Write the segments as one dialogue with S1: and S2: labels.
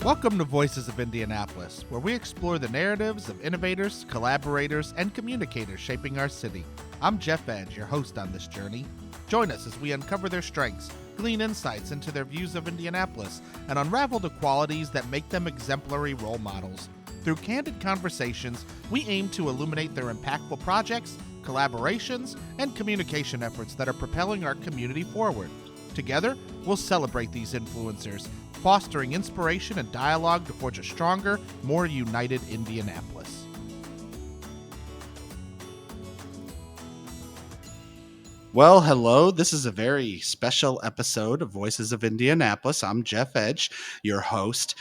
S1: Welcome to Voices of Indianapolis, where we explore the narratives of innovators, collaborators, and communicators shaping our city. I'm Jeff Edge, your host on this journey. Join us as we uncover their strengths, glean insights into their views of Indianapolis, and unravel the qualities that make them exemplary role models. Through candid conversations, we aim to illuminate their impactful projects, collaborations, and communication efforts that are propelling our community forward. Together, we'll celebrate these influencers, fostering inspiration and dialogue to forge a stronger, more united Indianapolis. Well, hello. This is a very special episode of Voices of Indianapolis. I'm Jeff Edge, your host.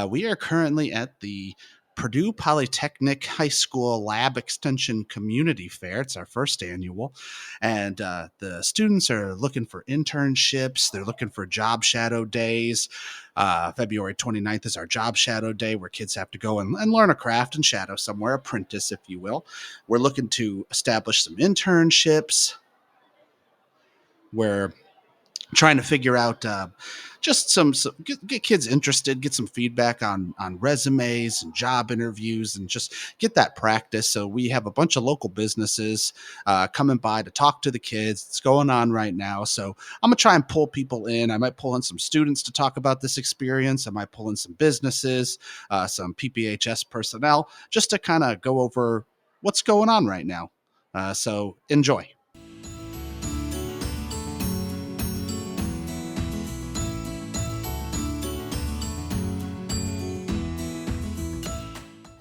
S1: We are currently at the Purdue Polytechnic High School Lab Extension Community Fair. It's our first annual. And the students are looking for internships. They're looking for job shadow days. February 29th is our job shadow day where kids have to go and learn a craft and shadow somewhere, apprentice, if you will. We're looking to establish some internships. We're trying to figure out just get kids interested, get some feedback on resumes and job interviews, and just get that practice. So we have a bunch of local businesses coming by to talk to the kids. It's going on right now. So I'm gonna try and pull people in. I might pull in some students to talk about this experience. I might pull in some businesses, some PPHS personnel, just to kind of go over what's going on right now. So enjoy.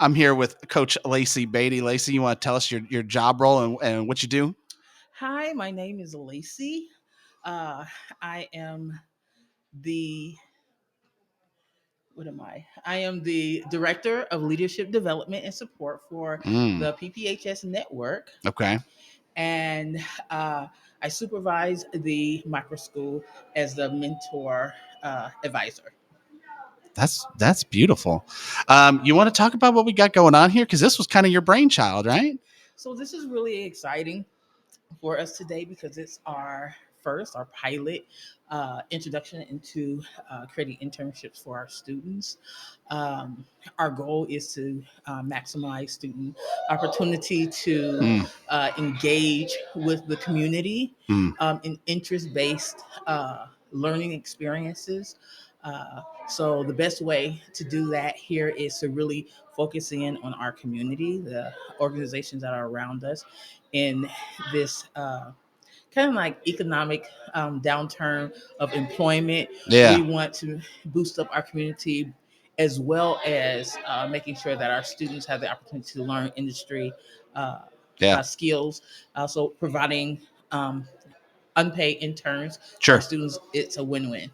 S1: I'm here with Coach Lacey Beatty. Lacey, you want to tell us your job role and what you do?
S2: Hi, my name is Lacey. Uh, I am the what am I? I am the director of leadership development and support for the PPHS network,
S1: Okay.
S2: and I supervise the micro school as the mentor advisor.
S1: That's beautiful. You want to talk about what we got going on here? Because this was kind of your brainchild, right?
S2: So this is really exciting for us today because it's our pilot introduction into creating internships for our students. Our goal is to maximize student opportunity to
S1: Mm,
S2: engage with the community
S1: mm,
S2: in interest-based learning experiences. So the best way to do that here is to really focus in on our community, the organizations that are around us, in this kind of like economic downturn of employment.
S1: yeah.
S2: We want to boost up our community as well as making sure that our students have the opportunity to learn industry uh,
S1: Yeah.
S2: skills. Also, providing unpaid interns for our
S1: Sure.
S2: students, it's a win-win.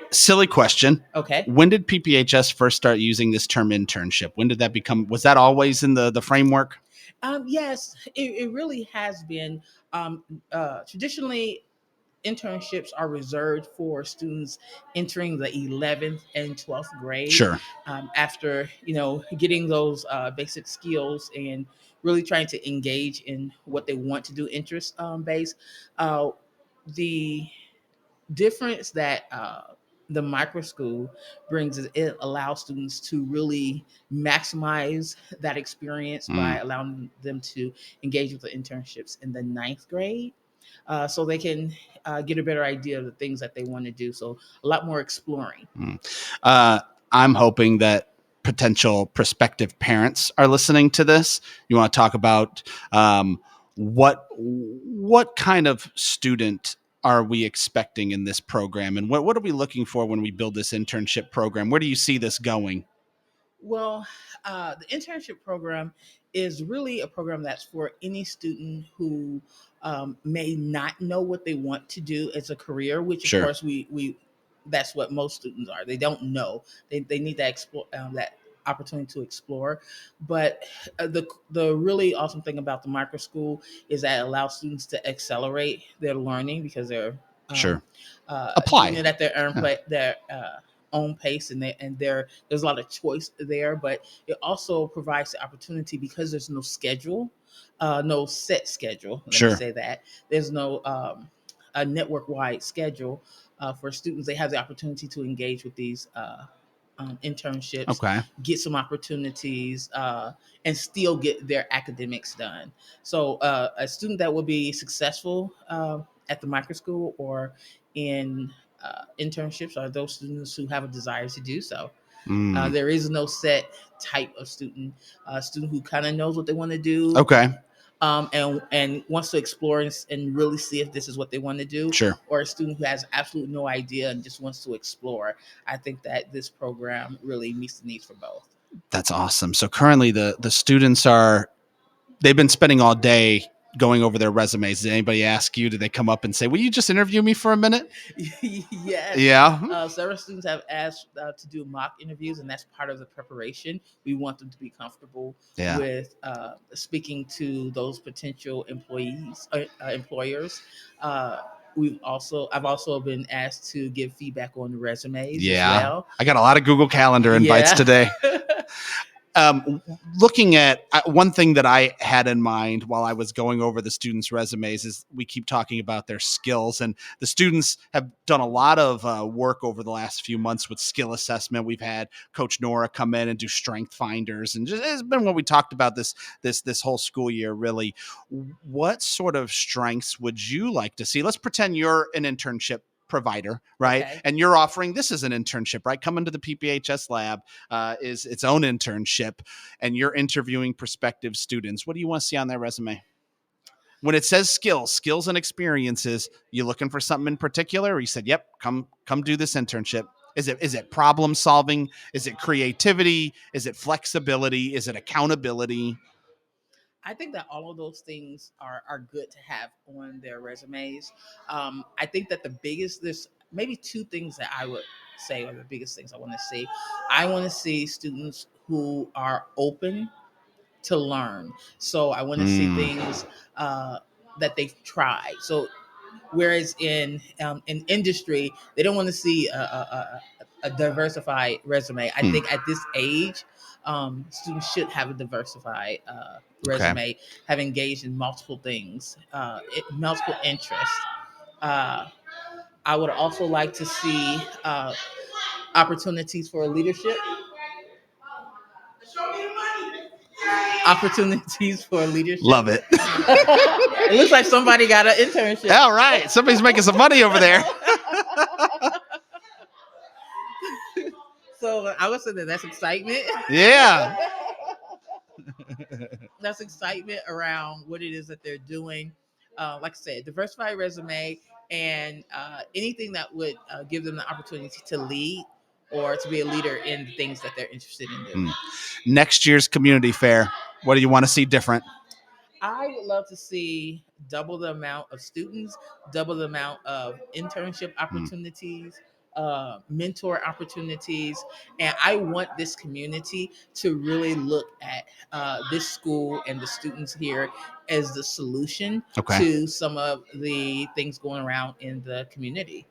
S1: Silly question.
S2: Okay.
S1: When did PPHS first start using this term internship? When did that become? Was that always in the framework?
S2: Yes, it really has been. Traditionally, internships are reserved for students entering the 11th and 12th grade
S1: Sure.
S2: after getting those basic skills and really trying to engage in what they want to do interest based. The difference that the micro school brings is it allows students to really maximize that experience by
S1: Mm,
S2: allowing them to engage with the internships in the ninth grade, so they can get a better idea of the things that they want to do. So a lot more exploring.
S1: mm. Uh, I'm hoping that potential prospective parents are listening to this. You want to talk about what kind of student are we expecting in this program, and what are we looking for when we build this internship program? Where do you see this going?
S2: Well, the internship program is really a program that's for any student who may not know what they want to do as a career, which of
S1: Sure.
S2: course we that's what most students are. They don't know. They need that explore that opportunity to explore. But the really awesome thing about the micro school is that it allows students to accelerate their learning because they're um,
S1: Sure.
S2: doing
S1: Apply.
S2: it at their own
S1: Yeah.
S2: own pace, and there's a lot of choice there. But it also provides the opportunity because there's no schedule, no set schedule. Let me
S1: Sure.
S2: say that there's no a network wide schedule for students. They have the opportunity to engage with these internships,
S1: Okay.
S2: get some opportunities, and still get their academics done. So, a student that will be successful at the micro school or in internships are those students who have a desire to do so.
S1: Mm.
S2: There is no set type of student. A student who kind of knows what they want to do,
S1: Okay.
S2: and wants to explore and really see if this is what they want to do,
S1: Sure.
S2: or a student who has absolutely no idea and just wants to explore. I think that this program really meets the needs for both.
S1: That's awesome. So currently the students they've been spending all day going over their resumes. Did anybody ask you? Did they come up and say, "Will you just interview me for a minute?"
S2: Yes.
S1: Yeah.
S2: Several students have asked to do mock interviews, and that's part of the preparation. We want them to be comfortable
S1: Yeah.
S2: with speaking to those potential employers. Uh, I've also been asked to give feedback on the resumes as
S1: Yeah.
S2: well.
S1: I got a lot of Google Calendar invites today. Looking at one thing that I had in mind while I was going over the students' resumes is we keep talking about their skills, and the students have done a lot of work over the last few months with skill assessment. We've had Coach Nora come in and do strength finders, and just, it's been what we talked about this whole school year. Really, what sort of strengths would you like to see? Let's pretend you're an internship provider, right?
S2: Okay.
S1: And you're offering this as an internship, right? Come into the PPHS lab is its own internship, and you're interviewing prospective students. What do you want to see on their resume? When it says skills and experiences, you looking for something in particular? Or you said, "Yep, come do this internship." Is it problem solving? Is it creativity? Is it flexibility? Is it accountability?
S2: I think that all of those things are good to have on their resumes. I think that there's maybe two things that I would say are the biggest things I want to see. I want to see students who are open to learn. So I want to see things that they've tried. So whereas in industry, they don't want to see a diversified resume. I think at this age, students should have a diversified resume, have engaged in multiple things, multiple interests. Uh, I would also like to see opportunities for leadership. Opportunities for leadership.
S1: Love it.
S2: It looks like somebody got an internship.
S1: All right, somebody's making some money over there.
S2: So I would say that's excitement.
S1: Yeah.
S2: That's excitement around what it is that they're doing. Like I said, diversified resume, and anything that would give them the opportunity to lead or to be a leader in the things that they're interested in doing.
S1: Next year's community fair, what do you want to see different?
S2: I would love to see double the amount of students, double the amount of internship opportunities, mentor opportunities. And I want this community to really look at this school and the students here as the solution to some of the things going around in the community.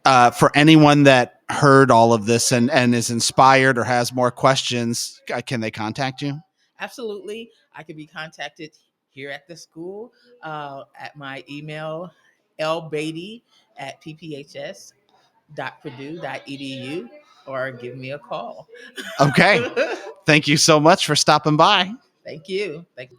S1: For anyone that heard all of this and is inspired or has more questions, can they contact you?
S2: Absolutely. I can be contacted here at the school at my email, lbeatty@pphs.purdue.edu, or give me a call.
S1: Okay. Thank you so much for stopping by.
S2: Thank you. Thank you.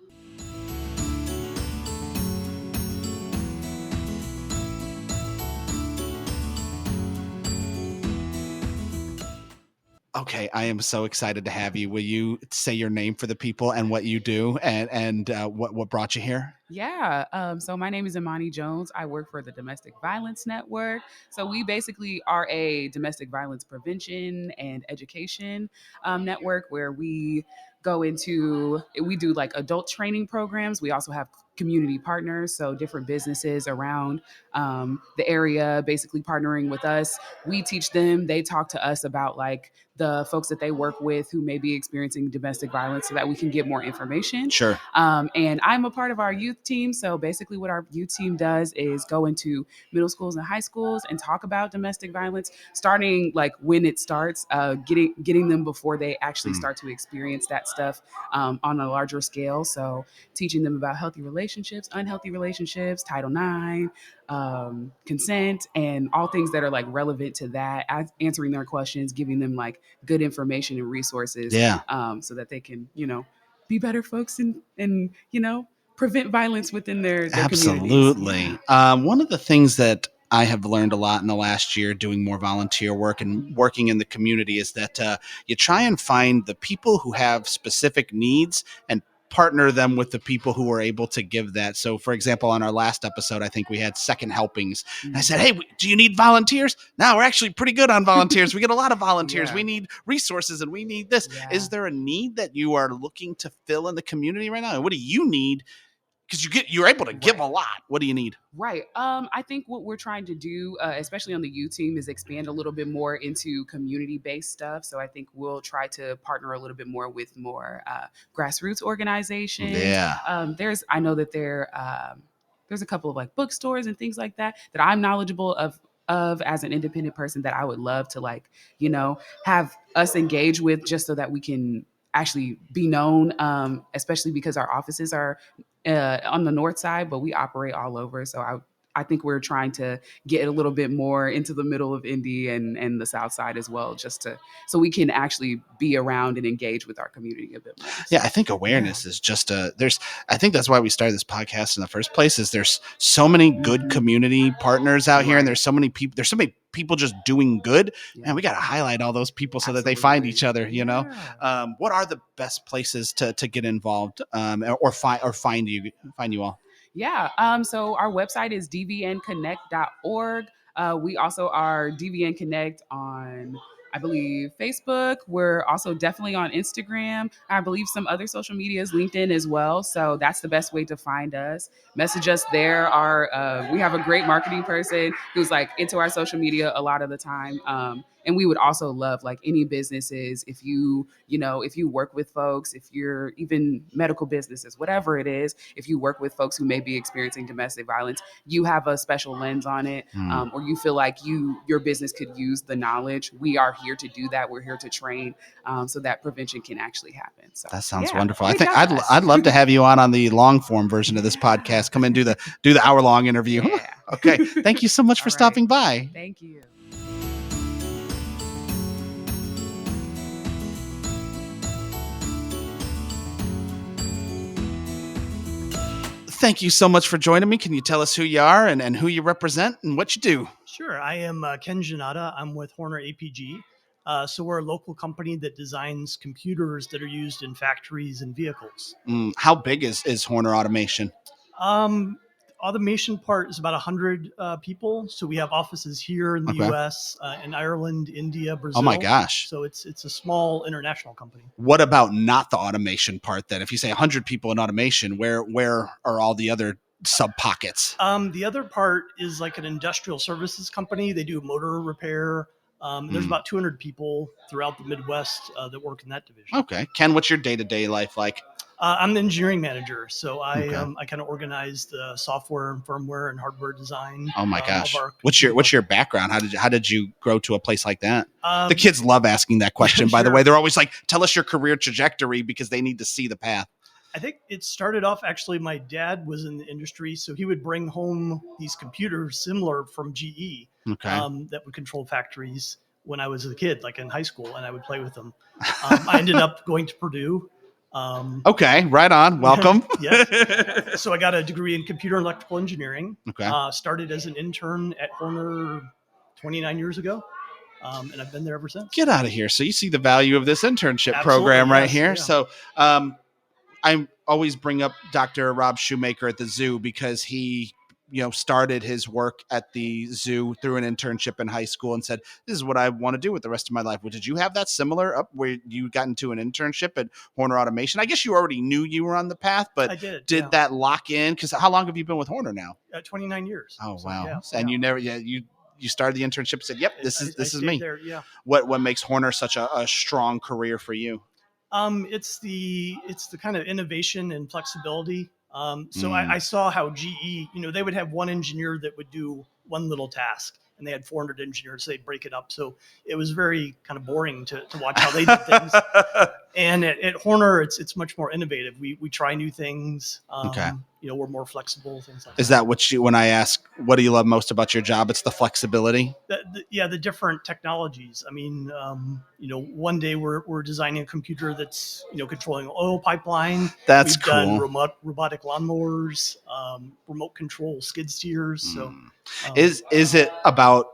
S1: Okay, I am so excited to have you. Will you say your name for the people and what you do and what brought you here?
S3: Yeah. So my name is Imani Jones. I work for the Domestic Violence Network. So we basically are a domestic violence prevention and education network where we we do like adult training programs. We also have community partners, so different businesses around the area basically partnering with us. We teach them, they talk to us about like the folks that they work with who may be experiencing domestic violence so that we can get more information.
S1: Sure.
S3: And I'm a part of our youth team. So basically what our youth team does is go into middle schools and high schools and talk about domestic violence, starting like when it starts, getting them before they actually start to experience that stuff on a larger scale. So teaching them about healthy relationships, unhealthy relationships, Title IX, consent, and all things that are like relevant to that, answering their questions, giving them like good information and resources,
S1: Yeah.
S3: so that they can, be better folks and prevent violence within their communities.
S1: Absolutely. One of the things that I have learned a lot in the last year doing more volunteer work and working in the community is that you try and find the people who have specific needs and partner them with the people who are able to give that. So, for example, on our last episode, I think we had second helpings. And I said, hey, do you need volunteers? No, we're actually pretty good on volunteers. We get a lot of volunteers.
S3: Yeah.
S1: We need resources and we need this.
S3: Yeah.
S1: Is there a need that you are looking to fill in the community right now? And what do you need? Because you're able to give a lot. What do you need?
S3: Right. I think what we're trying to do, especially on the U team, is expand a little bit more into community-based stuff. So I think we'll try to partner a little bit more with more grassroots organizations.
S1: Yeah.
S3: I know that there's a couple of like bookstores and things like that I'm knowledgeable of as an independent person that I would love to like, have us engage with, just so that we can actually be known, especially because our offices are on the north side, but we operate all over. So I think we're trying to get a little bit more into the middle of Indy and the south side as well, so we can actually be around and engage with our community a bit more. So,
S1: yeah, I think awareness is just I think that's why we started this podcast in the first place, is there's so many good community partners out here, and there's so many people just doing good, and we got to highlight all those people so that they find each other, what are the best places to get involved, or find you all?
S3: Yeah. So our website is dvnconnect.org. We also are DVN Connect on, I believe, Facebook. We're also definitely on Instagram. I believe some other social medias, LinkedIn as well. So that's the best way to find us. Message us there. We have a great marketing person who's like into our social media a lot of the time. And we would also love like any businesses, if you work with folks, if you're even medical businesses, whatever it is, if you work with folks who may be experiencing domestic violence, you have a special lens on it, or you feel like your business could use the knowledge, we are here to do that. We're here to train, so that prevention can actually happen. So
S1: that sounds wonderful. I think I'd love to have you on the long form version of this podcast. Come and do the hour long interview.
S3: Yeah.
S1: Okay. Thank you so much for stopping by.
S3: Thank you.
S1: Thank you so much for joining me. Can you tell us who you are and who you represent and what you do?
S4: Sure. I am Ken Janata. I'm with Horner APG. So we're a local company that designs computers that are used in factories and vehicles.
S1: How big is Horner Automation?
S4: Automation part is about 100 people. So we have offices here in the U.S., in Ireland, India, Brazil.
S1: Oh my gosh!
S4: So it's a small international company.
S1: What about not the automation part then? If you say 100 people in automation, where are all the other sub pockets?
S4: The other part is like an industrial services company. They do motor repair. There's about 200 people throughout the Midwest that work in that division.
S1: Okay, Ken, what's your day-to-day life like?
S4: I'm the engineering manager, so I kind of organize the software and firmware and hardware design.
S1: Oh my gosh! What's your background? How did you grow to a place like that? The kids love asking that question. By the way, they're always like, "Tell us your career trajectory," because they need to see the path.
S4: I think it started off, actually, my dad was in the industry, so he would bring home these computers similar from GE that would control factories when I was a kid, like in high school, and I would play with them. I ended up going to Purdue.
S1: Okay, right on. Welcome.
S4: Yes. So I got a degree in computer and electrical engineering.
S1: Okay.
S4: Started as an intern at Horner 29 years ago. And I've been there ever since.
S1: Get out of here. So you see the value of this internship program right here. Yeah. So I always bring up Dr. Rob Shoemaker at the zoo because he started his work at the zoo through an internship in high school and said, this is what I want to do with the rest of my life. Well, did you have that similar up where you got into an internship at Horner Automation? I guess you already knew you were on the path, but
S4: I did
S1: that lock in? Because how long have you been with Horner now?
S4: 29 years.
S1: Oh, so, wow. And you never, you started the internship and said, yep, this is me.
S4: There, yeah.
S1: What makes Horner such a strong career for you?
S4: It's the kind of innovation and flexibility. I saw how GE, they would have one engineer that would do one little task, and they had 400 engineers. So they'd break it up. So it was very kind of boring to watch how they did things. And at Horner, it's much more innovative. We try new things. we're more flexible, things like
S1: Is
S4: that.
S1: that what when I ask, what do you love most about your job? It's the flexibility.
S4: The different technologies. I mean, one day we're designing a computer that's, controlling an oil pipeline.
S1: That's
S4: We've done
S1: cool.
S4: robotic lawnmowers, remote control skid steers. So,
S1: Is it about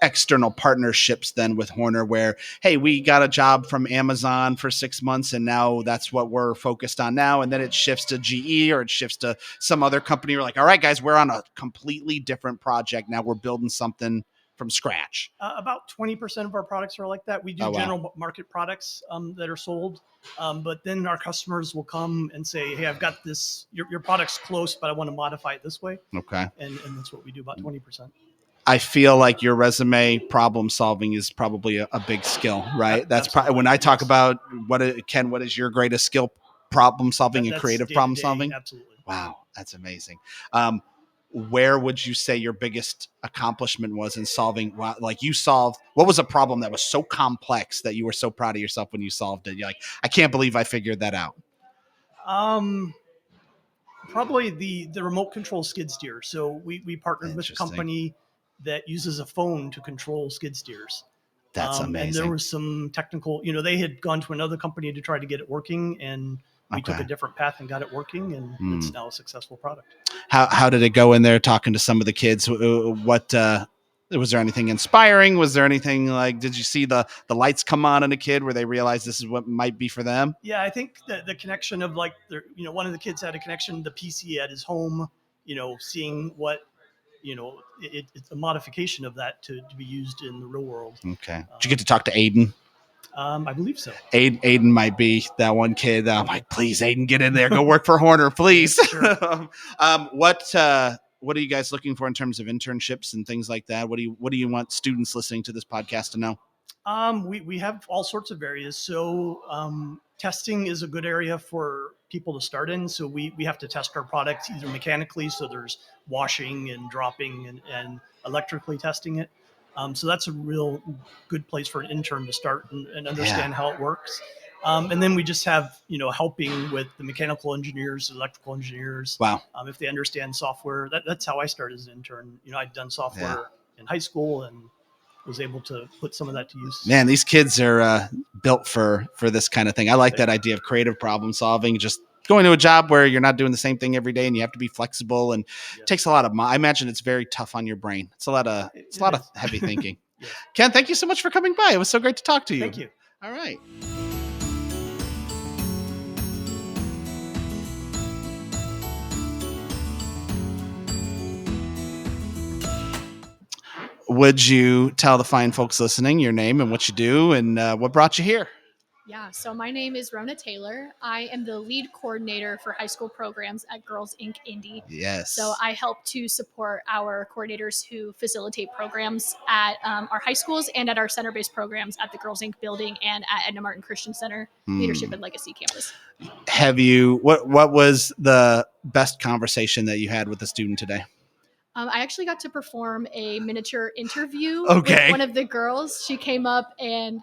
S1: external partnerships then with Horner where, hey, we got a job from Amazon for 6 months and now that's what we're focused on now, and then it shifts to GE or it shifts to some other company? You're like, all right, guys, we're on a completely different project now, we're building something from scratch?
S4: About 20% of our products are like that. We do general market products that are sold, but then our customers will come and say, hey, I've got this, your product's close, but I want to modify it this way.
S1: Okay.
S4: And that's what we do, about 20%.
S1: I feel like your resume problem solving is probably a big skill, right? That's probably when I talk about what is your greatest skill? Problem solving and creative problem solving.
S4: Absolutely.
S1: Wow, that's amazing. Where would you say your biggest accomplishment was in solving? Like you solved, what was a problem that was so complex that you were so proud of yourself when you solved it? You're like, I can't believe I figured that out.
S4: Probably the remote control skid steer. So we partnered with a company that uses a phone to control skid steers.
S1: That's amazing.
S4: And there was some technical, they had gone to another company to try to get it working, and we took a different path and got it working, and it's now a successful product.
S1: How did it go in there talking to some of the kids? What was there anything inspiring? Was there anything like, did you see the lights come on in a kid where they realized this is what might be for them?
S4: Yeah, I think that the connection of like, one of the kids had a connection to the PC at his home, seeing what, it's a modification of that to be used in the real world.
S1: Okay. Did you get to talk to Aiden?
S4: I believe so.
S1: Aiden might be that one kid. I'm like, please, Aiden, get in there. Go work for Horner, please. Sure. What are you guys looking for in terms of internships and things like that? What do you want students listening to this podcast to know?
S4: We have all sorts of areas. So testing is a good area for people to start in. So we have to test our products either mechanically. So there's washing and dropping and electrically testing it. So that's a real good place for an intern to start and understand how it works. And then we just have, helping with the mechanical engineers, electrical engineers.
S1: Wow.
S4: If they understand software, that's how I started as an intern. I'd done software in high school and was able to put some of that to use.
S1: Man, these kids are built for this kind of thing. I like that idea of creative problem solving, just going to a job where you're not doing the same thing every day and you have to be flexible, and it takes a lot of, I imagine it's very tough on your brain. It's a lot of heavy thinking. Ken, thank you so much for coming by. It was so great to talk to you.
S4: Thank you.
S1: All right. Would you tell the fine folks listening your name and what you do and what brought you here?
S5: Yeah, so my name is Rona Taylor. I am the lead coordinator for high school programs at Girls Inc. Indy.
S1: Yes.
S5: So I help to support our coordinators who facilitate programs at our high schools and at our center-based programs at the Girls Inc. building and at Edna Martin Christian Center Leadership and Legacy campus.
S1: What was the best conversation that you had with a student today?
S5: I actually got to perform a miniature interview with one of the girls. She came up and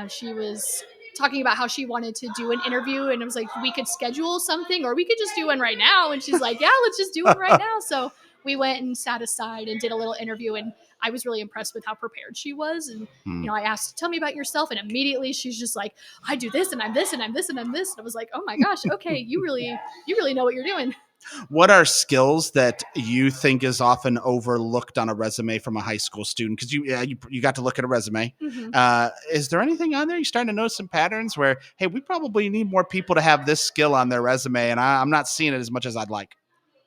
S5: she was talking about how she wanted to do an interview, and I was like, we could schedule something or we could just do one right now. And she's like, yeah, let's just do it right now. So we went and sat aside and did a little interview, and I was really impressed with how prepared she was. And, I asked, tell me about yourself. And immediately she's just like, I do this and I'm this and I'm this and I'm this. And I was like, oh my gosh, okay. You really know what you're doing.
S1: What are skills that you think is often overlooked on a resume from a high school student? Because you got to look at a resume. Mm-hmm. Is there anything on there? You're starting to notice some patterns where, hey, we probably need more people to have this skill on their resume, and I'm not seeing it as much as I'd like.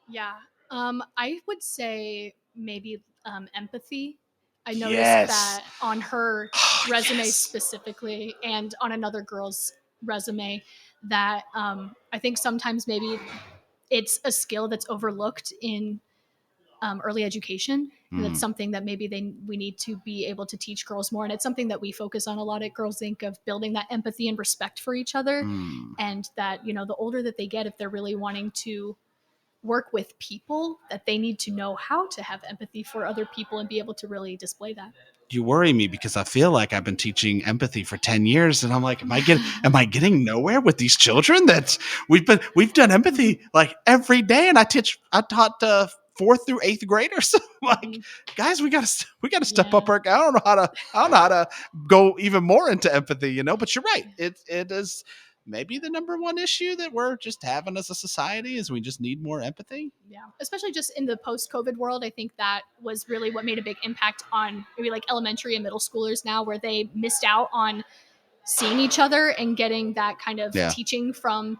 S5: Yeah. I would say maybe empathy. I noticed that on her resume specifically, and on another girl's resume, that I think sometimes maybe it's a skill that's overlooked in early education. And it's something that maybe we need to be able to teach girls more. And it's something that we focus on a lot at Girls Inc. of building that empathy and respect for each other. And that, the older that they get, if they're really wanting to work with people, that they need to know how to have empathy for other people and be able to really display that.
S1: you worry me because I feel like I've been teaching empathy for 10 years and I'm like, am I getting nowhere with these children that we've done empathy like every day. And I taught 4th through 8th graders. Like, guys, we gotta step up our, I don't know how to go even more into empathy, but you're right. It is maybe the number one issue that we're just having as a society is we just need more empathy.
S5: Yeah, especially just in the post-COVID world, I think that was really what made a big impact on maybe like elementary and middle schoolers now, where they missed out on seeing each other and getting that kind of teaching from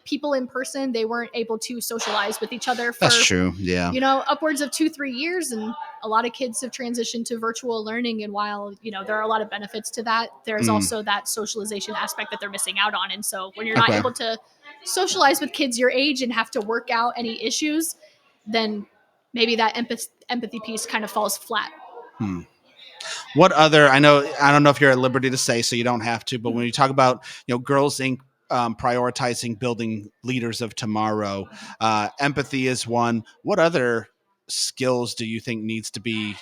S5: people in person. They weren't able to socialize with each other for,
S1: that's true. Yeah.
S5: Upwards of 2-3 years. And a lot of kids have transitioned to virtual learning. And while, there are a lot of benefits to that, there's also that socialization aspect that they're missing out on. And so when you're not able to socialize with kids your age and have to work out any issues, then maybe that empathy piece kind of falls flat.
S1: What other, I don't know if you're at liberty to say, so you don't have to, but when you talk about, Girls Inc. Prioritizing building leaders of tomorrow, empathy is one. What other skills do you think needs to be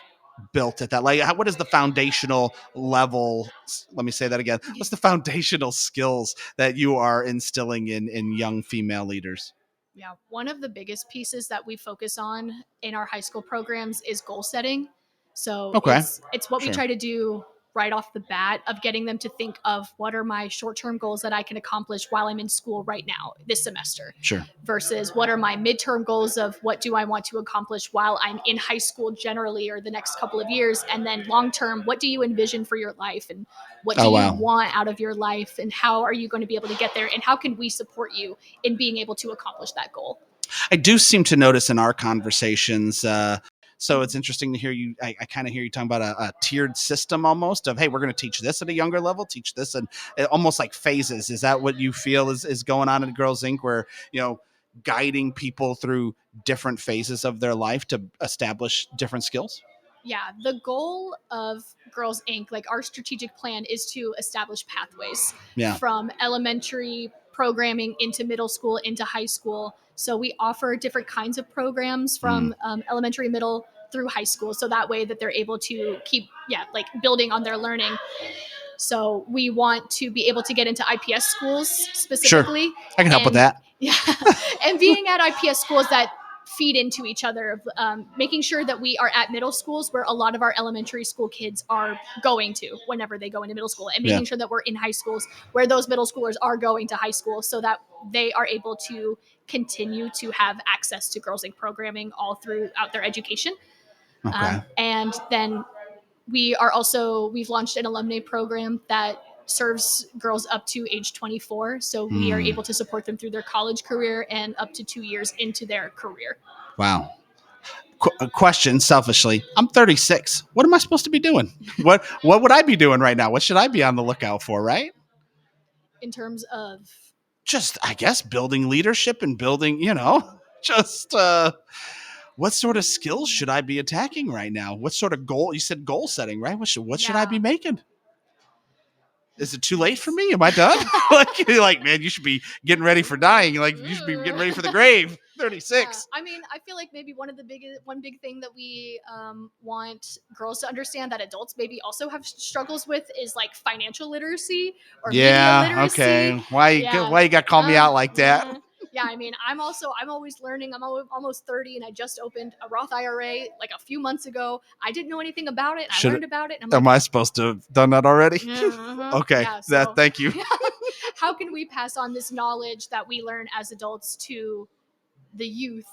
S1: built at that? Like, what is the foundational level? Let me say that again. What's the foundational skills that you are instilling in young female leaders?
S5: Yeah, one of the biggest pieces that we focus on in our high school programs is goal setting. So it's what we try to do right off the bat, of getting them to think of what are my short-term goals that I can accomplish while I'm in school right now this semester.
S1: Sure.
S5: Versus what are my midterm goals of what do I want to accomplish while I'm in high school generally, or the next couple of years. And then long-term, what do you envision for your life, and what do you want out of your life, and how are you going to be able to get there, and how can we support you in being able to accomplish that goal?
S1: I do seem to notice in our conversations, so it's interesting to hear you. I kind of hear you talking about a tiered system almost of, hey, we're going to teach this at a younger level, teach this, and almost like phases. Is that what you feel is going on in Girls Inc., where, guiding people through different phases of their life to establish different skills?
S5: Yeah, the goal of Girls Inc., like our strategic plan, is to establish pathways from elementary programming into middle school, into high school. So we offer different kinds of programs from elementary, middle through high school. So that way that they're able to keep, building on their learning. So we want to be able to get into IPS schools specifically.
S1: Sure. I can help with that.
S5: Yeah. And being at IPS schools that feed into each other, making sure that we are at middle schools where a lot of our elementary school kids are going to whenever they go into middle school, and making sure that we're in high schools where those middle schoolers are going to high school, so that they are able to continue to have access to Girls Inc. programming all throughout their education. And then we've launched an alumni program that serves girls up to age 24. So we are able to support them through their college career and up to 2 years into their career.
S1: Wow. Question, selfishly, I'm 36. What am I supposed to be doing? What would I be doing right now? What should I be on the lookout for, right?
S5: In terms of?
S1: Just, I guess, building leadership and building, what sort of skills should I be attacking right now? What sort of goal? You said goal setting, right? What should I be making? Is it too late for me? Am I done? like, man, you should be getting ready for dying. Like, you should be getting ready for the grave. 36.
S5: I mean, I feel like maybe one big thing that we want girls to understand that adults maybe also have struggles with is like financial literacy or media literacy.
S1: Okay. Why you got to call me out like that?
S5: Yeah, I mean, I'm always learning. I'm almost 30, and I just opened a Roth IRA like a few months ago. I didn't know anything about it. I learned about it. And
S1: am I supposed to have done that already? Okay, thank you.
S5: How can we pass on this knowledge that we learn as adults to the youth,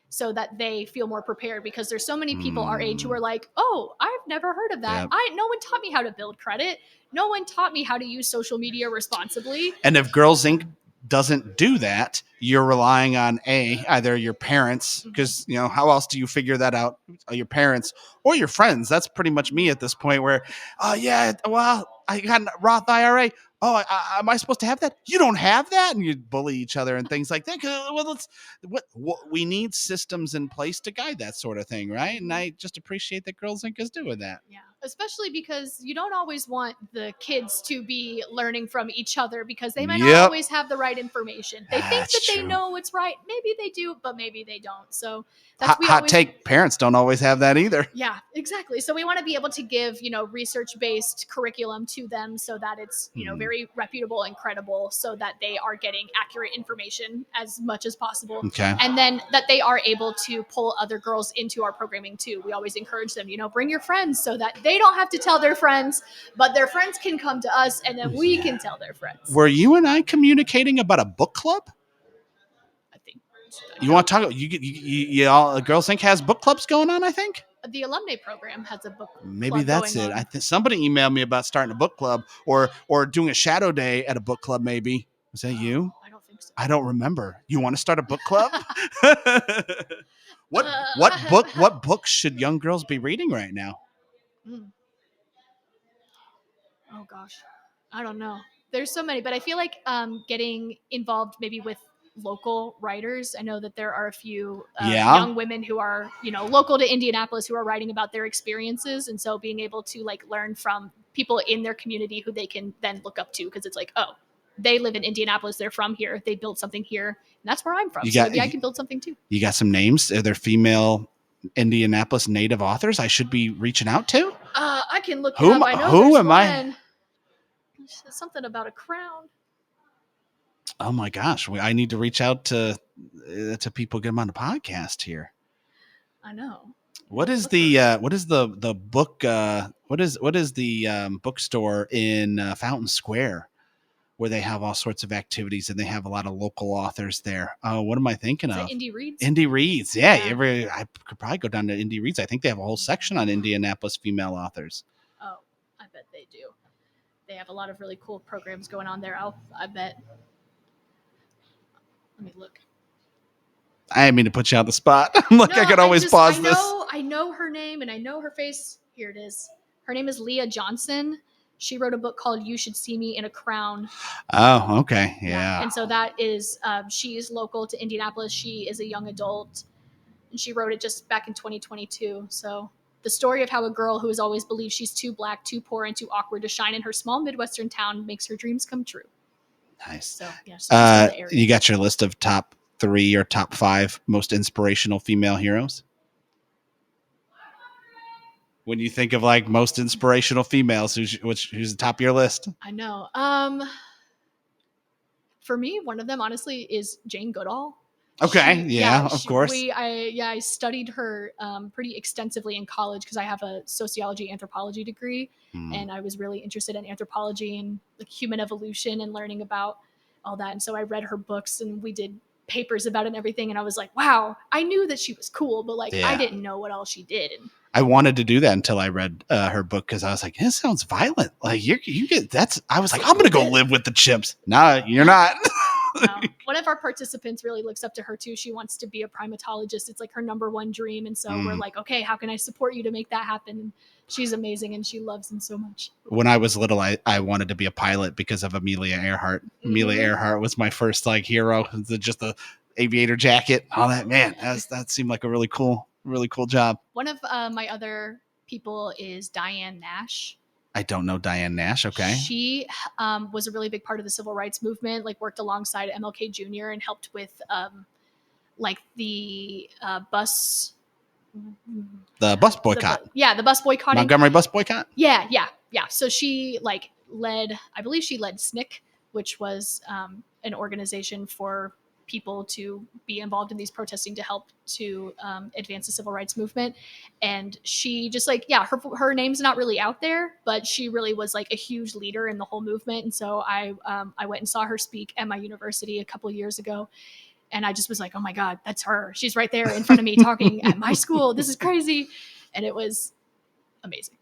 S5: so that they feel more prepared? Because there's so many people our age who are like, oh, I've never heard of that. No one taught me how to build credit. No one taught me how to use social media responsibly.
S1: And if Girls Inc. doesn't do that, you're relying on either your parents, because how else do you figure that out? Your parents or your friends. That's pretty much me at this point, where I got a Roth IRA. Am I supposed to have that? You don't have that, and you bully each other and things like that. We need systems in place to guide that sort of thing, right? And I just appreciate that Girls Inc. is doing that.
S5: Yeah, especially because you don't always want the kids to be learning from each other, because they might not always have the right information. They think that they know what's right. Maybe they do, but maybe they don't. So
S6: hot take, parents don't always have that either.
S5: Yeah, exactly. So we want to be able to give, research-based curriculum to them so that it's, very reputable and credible, so that they are getting accurate information as much as possible.
S6: Okay.
S5: And then that they are able to pull other girls into our programming too. We always encourage them, bring your friends so that they don't have to tell their friends, but their friends can come to us and then we can tell their friends.
S6: Were you and I communicating about a book club?
S5: I think.
S6: You want to talk? You all Girls Inc. has book clubs going on, I think.
S5: The alumni program has a book.
S6: Maybe that's it. Somebody emailed me about starting a book club or doing a shadow day at a book club. Maybe was that you?
S5: I don't think so.
S6: I don't remember. You want to start a book club? What books should young girls be reading right now?
S5: Oh gosh, I don't know. There's so many, but I feel like getting involved maybe with local writers. I know that there are a few young women who are, local to Indianapolis who are writing about their experiences. And so being able to learn from people in their community who they can then look up to, because it's like, oh, they live in Indianapolis. They're from here. They built something here. And that's where I'm from. So maybe I can build something too.
S6: You got some names? Are there female Indianapolis native authors I should be reaching out to?
S5: I can look it up. I know who am I? Something about a crown.
S6: Oh my gosh, I need to reach out to people, get them on the podcast here.
S5: I know.
S6: What is the book? What is the bookstore in Fountain Square, where they have all sorts of activities and they have a lot of local authors there? What am I thinking of?
S5: Indie Reads.
S6: Indie Reads, yeah. I could probably go down to Indie Reads. I think they have a whole section on Indianapolis female authors.
S5: Oh, I bet they do. They have a lot of really cool programs going on there. I bet. Let me look.
S6: I didn't mean to put you on the spot. I could always pause this.
S5: I know her name and I know her face. Here it is. Her name is Leah Johnson. She wrote a book called You Should See Me in a Crown.
S6: Oh, okay. Yeah.
S5: And so that is, she is local to Indianapolis. She is a young adult. And she wrote it just back in 2022. So the story of how a girl who has always believed she's too black, too poor, and too awkward to shine in her small Midwestern town makes her dreams come true.
S6: Nice.
S5: So, yeah.
S6: You got your list of top 3 or top 5 most inspirational female heroes? When you think of most inspirational females, who's the top of your list?
S5: I know. For me, one of them honestly is Jane Goodall.
S6: Okay. Of course.
S5: I studied her pretty extensively in college because I have a sociology anthropology degree, and I was really interested in anthropology and human evolution and learning about all that. And so I read her books and we did papers about it and everything. And I was like, wow, I knew that she was cool, but I didn't know what all she did. And
S6: I wanted to do that until I read her book, because I was like, this sounds violent. I was like, I'm going to go live with the chimps. No, you're not.
S5: One of our participants really looks up to her too. She wants to be a primatologist. It's her number one dream. And so we're like, okay, how can I support you to make that happen? And she's amazing and she loves him so much.
S6: When I was little, I wanted to be a pilot because of Amelia Earhart. Amelia Earhart was my first hero. Just the aviator jacket, all that. Man, that seemed like a really cool job.
S5: One of my other people is Diane Nash.
S6: I don't know Diane Nash. Okay.
S5: She was a really big part of the civil rights movement, worked alongside MLK Jr. and helped with the bus.
S6: The bus boycott.
S5: The bus boycotting.
S6: Montgomery bus boycott.
S5: Yeah. So she led SNCC, which was an organization for people to be involved in these protesting to help to advance the civil rights movement. And she just her name's not really out there, but she really was a huge leader in the whole movement. And so I went and saw her speak at my university a couple years ago. And I just was like, oh my God, that's her. She's right there in front of me talking at my school. This is crazy. And it was amazing.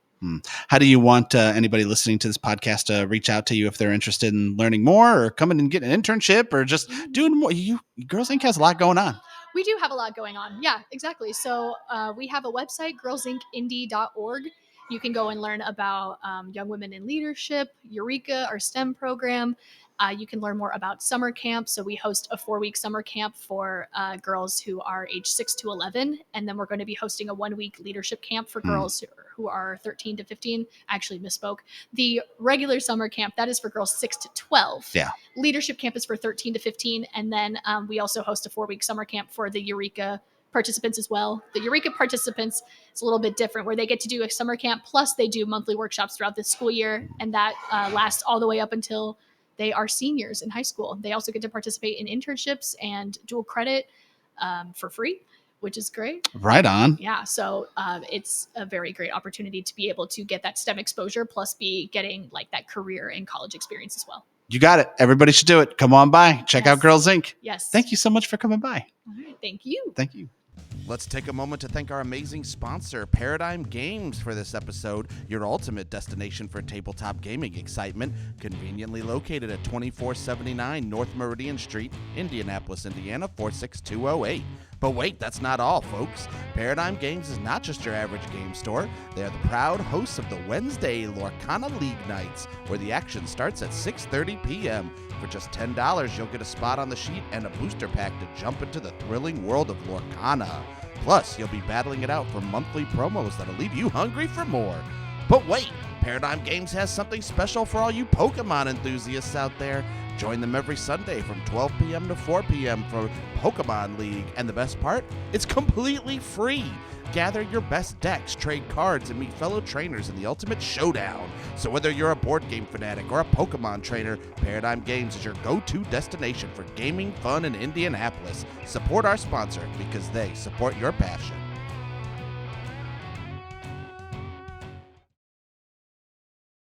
S6: How do you want anybody listening to this podcast to reach out to you if they're interested in learning more or coming and getting an internship or just doing more? Girls Inc. has a lot going on.
S5: We do have a lot going on. Yeah, exactly. So we have a website, girlsincindy.org. You can go and learn about Young Women in Leadership, Eureka, our STEM program. You can learn more about summer camp. So we host a 4-week summer camp for girls who are age 6 to 11. And then we're going to be hosting a 1-week leadership camp for girls who are 13 to 15. I actually misspoke. The regular summer camp, that is for girls 6 to 12.
S6: Yeah.
S5: Leadership camp is for 13 to 15. And then we also host a 4-week summer camp for the Eureka participants as well. The Eureka participants is a little bit different, where they get to do a summer camp, plus they do monthly workshops throughout the school year, and that lasts all the way up until they are seniors in high school. They also get to participate in internships and dual credit for free, which is great.
S6: Right on.
S5: Yeah, so it's a very great opportunity to be able to get that STEM exposure, plus be getting like that career and college experience as well.
S6: You got it. Everybody should do it. Come on by. Check out Girls Inc.
S5: Yes.
S6: Thank you so much for coming by.
S5: All right, thank you.
S6: Thank you.
S1: Let's take a moment to thank our amazing sponsor, Paradigm Games, for this episode, your ultimate destination for tabletop gaming excitement, conveniently located at 2479 North Meridian Street, Indianapolis, Indiana, 46208. But wait, that's not all, folks. Paradigm Games is not just your average game store. They are the proud hosts of the Wednesday Lorcana League Nights, where the action starts at 6:30 p.m. For just $10, you'll get a spot on the sheet and a booster pack to jump into the thrilling world of Lorcana. Plus, you'll be battling it out for monthly promos that'll leave you hungry for more. But wait, Paradigm Games has something special for all you Pokemon enthusiasts out there. Join them every Sunday from 12 p.m. to 4 p.m. for Pokemon League. And the best part? It's completely free. Gather your best decks, trade cards, and meet fellow trainers in the ultimate showdown. So whether you're a board game fanatic or a Pokemon trainer, Paradigm Games is your go-to destination for gaming fun in Indianapolis. Support our sponsor because they support your passion.